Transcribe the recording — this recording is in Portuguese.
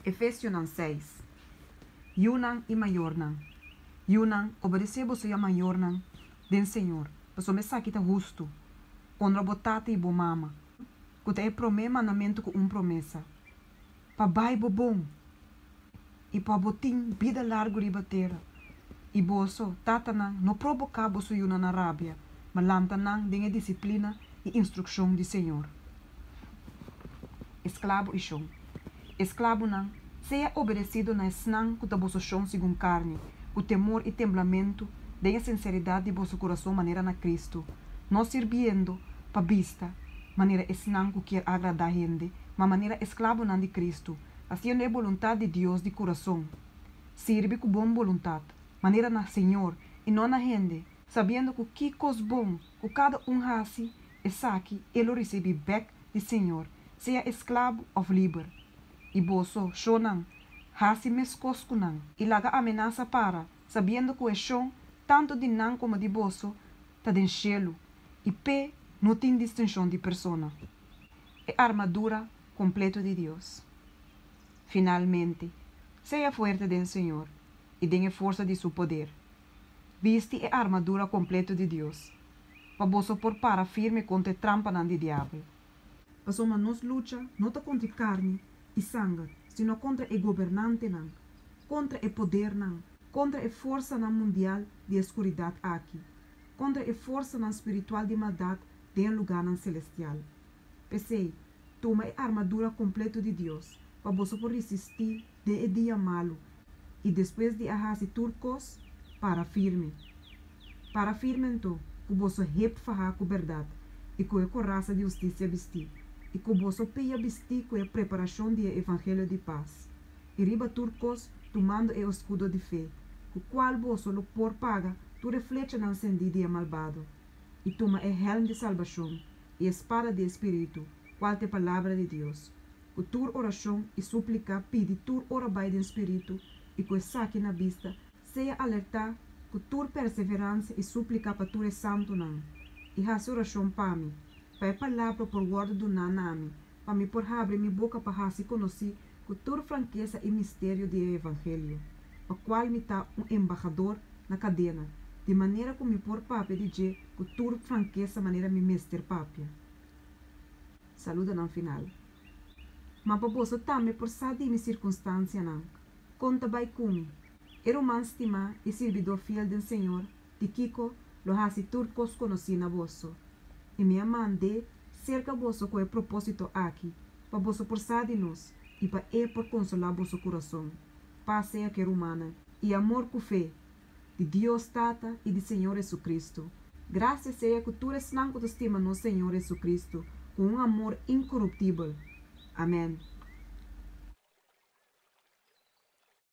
Efésios 6. Yunan e mayornan. Yunan obedecemos a mayornan den Senhor. Paso me saquita justo. Honra botata e bomama. Kuta é promê mandamento com promessa. Pa bai bom. E pa botim vida largo riba terra. E boso tatanang no provocar boso yunan na rábia. Malantanang dengue disciplina e instrução de Senhor. Esclavo e chão. Esclavo não seja obedecido na snang com a vosso chão segundo carne, com temor e temblamento, de sinceridade de vosso coração maneira na Cristo, não servindo para vista, maneira snang que quer agradar a gente, mas maneira esclavo não de Cristo, fazendo a vontade de Deus de coração. Sirve com boa vontade, maneira na Senhor e não na gente, sabendo que coisa bom, que cada hace, e saque, ele recebe back de Senhor, seja esclavo ou livre. E boso, shonan, hasi mescoscunan, e laga amenaça para, sabendo que o chão, tanto de nan como de boso, tá den cielo, e pé não tem distinção de persona. É armadura completa de Deus. Finalmente, seja forte den Senhor, e tenha força de seu poder. Viste a armadura completa de Deus, para boso por para firme contra a trampa nan de diabo. Paso nos luta, não tá contra carne, e sangue, sino contra o governante não, contra o poder não, contra a força não mundial de escuridade aqui, contra a força não espiritual de maldade de um lugar não celestial. Pensei, toma a armadura completa de Deus, para você por resistir de dia malo, e depois de arrasar turcos, para firme. Para firme então, que você rep fará com verdade, e com a coraça de justiça vestir. E que você peia vestir com a preparação do Evangelho de paz. E riba turcos, tomando o escudo de fé, o qual você lo por paga, tu reflete não sentido malvado. E toma a helm de salvação, e a espada de espírito, qual é a palavra de Deus. O tur oração e súplica pede tur ora by de espírito, e com saque na vista, seja alertar, que tur perseverança e súplica para tu é santo não. E a oração para mim. Para a palavra por guarda do nanami, para me por abrir minha boca para se conhecer com toda franqueza e mistério do Evangelho, para qual me está embaixador na cadena, de maneira como me por papia dizer com toda franqueza maneira me mester papia. Saluda no final. Mas para você também por saber minha circunstância não, conta vai comigo. Era um estima e servidor fiel do Senhor, de Kiko, lo hasi turcos conheci na vosso. E me mandei cerca vosso com o propósito aqui, para vosso por nos e para por consolar vosso coração. Paz seja que humana e amor com fé de Deus Tata e de Senhor Jesus Cristo. Graças seja que tu és não estima no Senhor Jesus Cristo com um amor incorruptível. Amém.